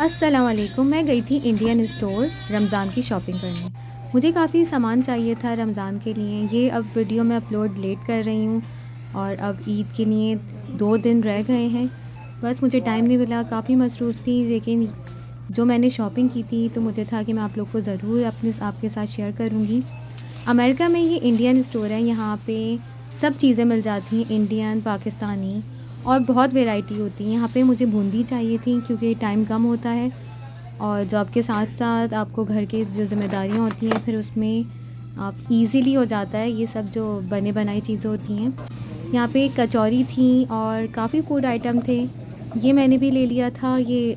अस्सलाम वालेकुम। मैं गई थी इंडियन स्टोर रमज़ान की शॉपिंग करने। मुझे काफ़ी सामान चाहिए था रमज़ान के लिए। ये अब वीडियो मैं अपलोड लेट कर रही हूँ और अब ईद के लिए 2 दिन रह गए हैं। बस मुझे टाइम नहीं मिला, काफ़ी मसरूफ़ थी, लेकिन जो मैंने शॉपिंग की थी तो मुझे था कि मैं आप लोग को ज़रूर आपके साथ शेयर करूँगी। अमेरिका में ये इंडियन स्टोर है, यहाँ पे सब चीज़ें मिल जाती हैं, इंडियन, पाकिस्तानी, और बहुत वैरायटी होती है। यहाँ पे मुझे बूंदी चाहिए थी क्योंकि टाइम कम होता है और जॉब के साथ साथ आपको घर की जो ज़िम्मेदारियाँ होती हैं फिर उसमें आप इजीली हो जाता है ये सब जो बने बनाई चीज़ें होती हैं। यहाँ पे कचौरी थी और काफ़ी फूड आइटम थे। ये मैंने भी ले लिया था, ये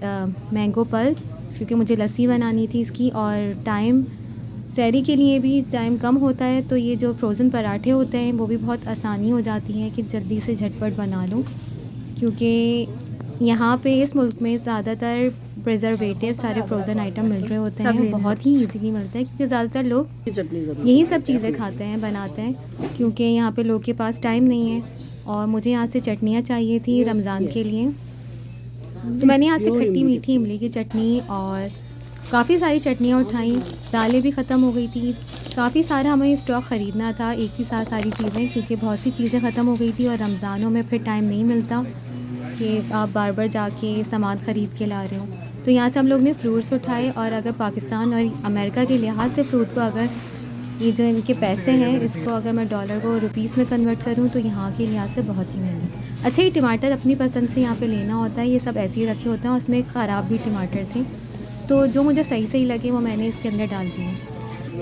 मैंगो पल्प, क्योंकि मुझे लस्सी बनानी थी इसकी, और टाइम सहरी के लिए भी टाइम कम होता है तो ये जो फ्रोज़न पराठे होते हैं वो भी बहुत आसानी हो जाती है कि जल्दी से झटपट बना लो, क्योंकि यहाँ पे इस मुल्क में ज़्यादातर प्रिजर्वेटिव सारे फ्रोज़न आइटम मिल रहे होते हैं, बहुत ही इजीली मिलता है क्योंकि ज़्यादातर लोग यही सब चीज़ें खाते हैं, बनाते हैं, क्योंकि यहाँ पे लोग के पास टाइम नहीं है। और मुझे यहाँ से चटनियाँ चाहिए थी रमज़ान के लिए, तो मैंने यहाँ से खट्टी मीठी इमली की चटनी और काफ़ी सारी चटनियाँ उठाई। दालें भी ख़त्म हो गई थी, काफ़ी सारा हमें स्टॉक ख़रीदना था एक ही साथ सारी चीज़ें, क्योंकि बहुत सी चीज़ें ख़त्म हो गई थी और रमज़ानों में फिर टाइम नहीं मिलता कि आप बार बार जाके सामान ख़रीद के ला रहे हो। तो यहाँ से हम लोग ने फ्रूट्स उठाए, और अगर पाकिस्तान और अमेरिका के लिहाज से फ़्रूट को, अगर ये जो इनके पैसे हैं इसको अगर मैं डॉलर को रुपीस में कन्वर्ट करूँ तो यहाँ के लिहाज से बहुत ही महंगे। अच्छा, ये टमाटर अपनी पसंद से यहाँ पे लेना होता है, ये सब ऐसे ही रखे होते हैं, और उसमें ख़राब भी टमाटर थे, तो जो मुझे सही सही लगे वो मैंने इसके अंदर डाल दिए।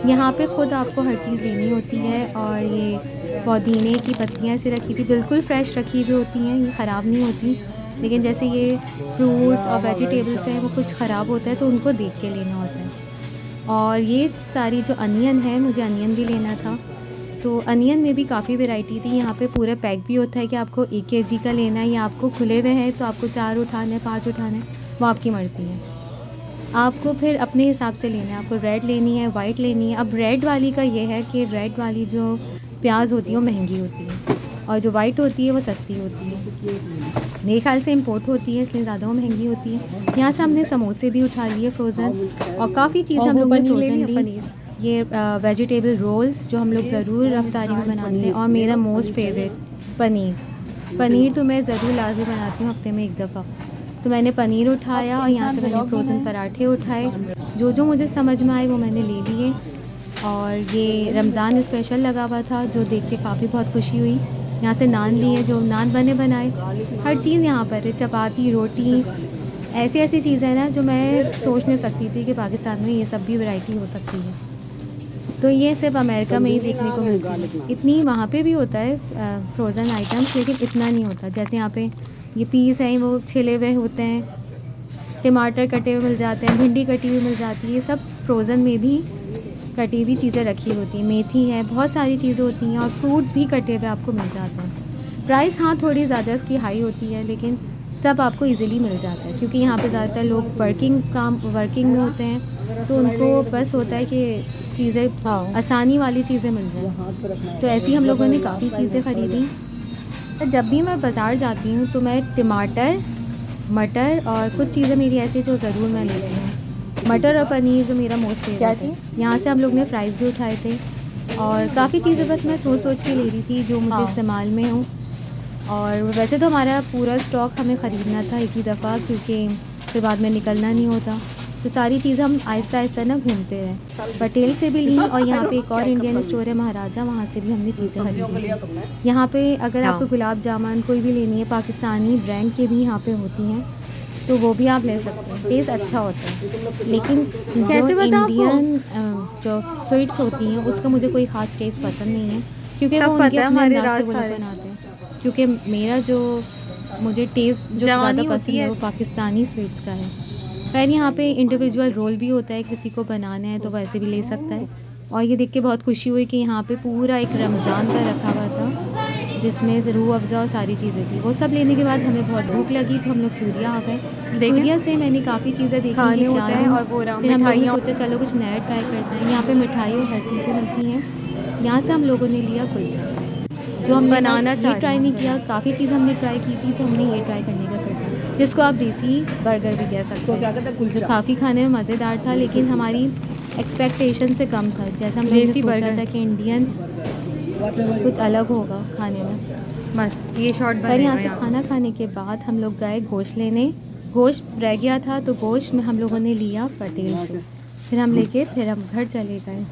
यहाँ पे ख़ुद आपको हर चीज़ लेनी होती है, और ये पुदीने की पत्तियाँ ऐसे रखी थी, बिल्कुल फ्रेश रखी हुई होती हैं, ये ख़राब नहीं होती। लेकिन जैसे ये फ्रूट्स और वेजिटेबल्स हैं वो कुछ ख़राब होता है तो उनको देख के लेना होता है। और ये सारी जो अनियन है, मुझे अनियन भी लेना था, तो अनियन में भी काफ़ी वैरायटी थी। यहाँ पे पूरा पैक भी होता है कि आपको 1 केजी का लेना है या आपको खुले हुए हैं तो आपको 4 उठाना है, 5 उठाना है, वो आपकी मर्ज़ी है। आपको फिर अपने हिसाब से लेना है, आपको रेड लेनी है, वाइट लेनी है। अब रेड वाली का ये है कि रेड वाली जो प्याज होती है वो महंगी होती है, और जो वाइट होती है वो सस्ती होती है। मेरे ख्याल से इंपोर्ट होती है इसलिए ज़्यादा वो महंगी होती है। यहाँ से हमने समोसे भी उठा लिए फ्रोज़न, और काफ़ी चीज़ें हम लोग ने फ्रोज़न ली। ये वेजिटेबल रोल्स जो हम लोग ज़रूर रफ्तारी में बनाते हैं, और मेरा मोस्ट फेवरेट पनीर तो मैं ज़रूर लाजमी बनाती हूँ हफ्ते में 1 दफ़ा। तो मैंने पनीर उठाया, और यहाँ से मैंने फ्रोज़न पराठे उठाए, जो मुझे समझ में आए वो मैंने ले लिए। और ये रमज़ान स्पेशल लगा हुआ था जो देख के काफ़ी बहुत खुशी हुई। यहाँ से नान लिए, जो नान बने बनाए, हर चीज़ यहाँ पर है, चपाती, रोटी, ऐसी ऐसी चीज़ें ना जो मैं सोच नहीं सकती थी कि पाकिस्तान में ये सब भी वैरायटी हो सकती है। तो ये सिर्फ अमेरिका में ही देखने को मिलता है। इतनी वहाँ पे भी होता है फ्रोज़न आइटम्स, लेकिन इतना नहीं होता। जैसे यहाँ पे ये पीस हैं वो छिले हुए होते हैं, टमाटर कटे हुए मिल जाते हैं, भिंडी कटी हुई मिल जाती है, ये सब फ्रोज़न में भी कटी हुई चीज़ें रखी होती हैं, मेथी है, बहुत सारी चीज़ें होती हैं, और फ्रूट्स भी कटे हुए आपको मिल जाते हैं। प्राइस हाँ थोड़ी ज़्यादा इसकी हाई होती है, लेकिन सब आपको इजीली मिल जाता है, क्योंकि यहाँ पे ज़्यादातर लोग वर्किंग में होते हैं, तो उनको बस होता है कि चीज़ें आसानी वाली चीज़ें मिल जाए। तो ऐसी हम लोगों ने काफ़ी चीज़ें ख़रीदी। तो जब भी मैं बाज़ार जाती हूँ तो मैं टमाटर, मटर और कुछ चीज़ें मेरी ऐसी जो ज़रूर मैं लेती हूँ। मटर और पनीर जो मेरा मोस्ट फेवरेट है। यहाँ से हम लोग ने फ्राइज़ भी उठाए थे, और काफ़ी चीज़ें बस मैं सोच के ले रही थी जो मुझे इस्तेमाल में हो। और वैसे तो हमारा पूरा स्टॉक हमें ख़रीदना था एक ही दफ़ा, क्योंकि फिर बाद में निकलना नहीं होता, तो सारी चीज़ हम आहिस्ता आहिस्ता ना घूमते रहे। पटेल से भी ली, और यहाँ पे एक और इंडियन स्टोर है महाराजा, वहाँ से भी हमने चीज़ें खरीदी। यहाँ पे अगर आपको गुलाब जामुन कोई भी लेनी है, पाकिस्तानी ब्रांड के भी यहाँ पे होती हैं, तो वो भी आप ले सकते हैं, टेस्ट अच्छा होता है। लेकिन जो इंडियन जो स्वीट्स होती हैं उसका मुझे कोई ख़ास टेस्ट पसंद नहीं है, क्योंकि वो उनके अपने अंदाज से वो लोग बनाते हैं। क्योंकि मेरा जो मुझे टेस्ट जो ज़्यादा पसंद है वो पाकिस्तानी स्वीट्स का है। खैर यहाँ पे इंडिविजुअल रोल भी होता है, किसी को बनाना है तो वैसे भी ले सकता है। और ये देख के बहुत खुशी हुई कि यहाँ पे पूरा एक रमज़ान का रखा हुआ था, जिसमें रूह अफ़ज़ा और सारी चीज़ें थी। वो सब लेने के बाद हमें बहुत भूख लगी, तो हम लोग सूरिया आ गए। सूरिया से मैंने काफ़ी चीज़ें देखी कि क्या है, और फिर हम लोगों ने सोचा चलो कुछ नया ट्राई करते हैं। यहाँ पे मिठाई और हर चीज़ें मिलती हैं। यहाँ से हम लोगों ने लिया कुलचा, जो हम बनाना ट्राई नहीं किया। काफ़ी चीज़ हमने ट्राई की थी, तो हमने ये ट्राई करने का सोचा। जिसको आप देसी बर्गर भी कह सकते तो क्या कहते हैं हैं। कुलचा। काफ़ी खाने में मज़ेदार था, लेकिन हमारी एक्सपेक्टेशन से कम था। जैसे हम लोगों ने देसी सोचा बर्गर। था कि इंडियन Whatever कुछ अलग होगा खाने में। बस ये शॉर्ट पर यहाँ बनेगा से यहाँ। खाना खाने के बाद हम लोग गए गोश्त लेने। गोश्त रह गया था तो गोश्त में हम लोगों ने लिया पटेल से। फिर हम घर चले गए।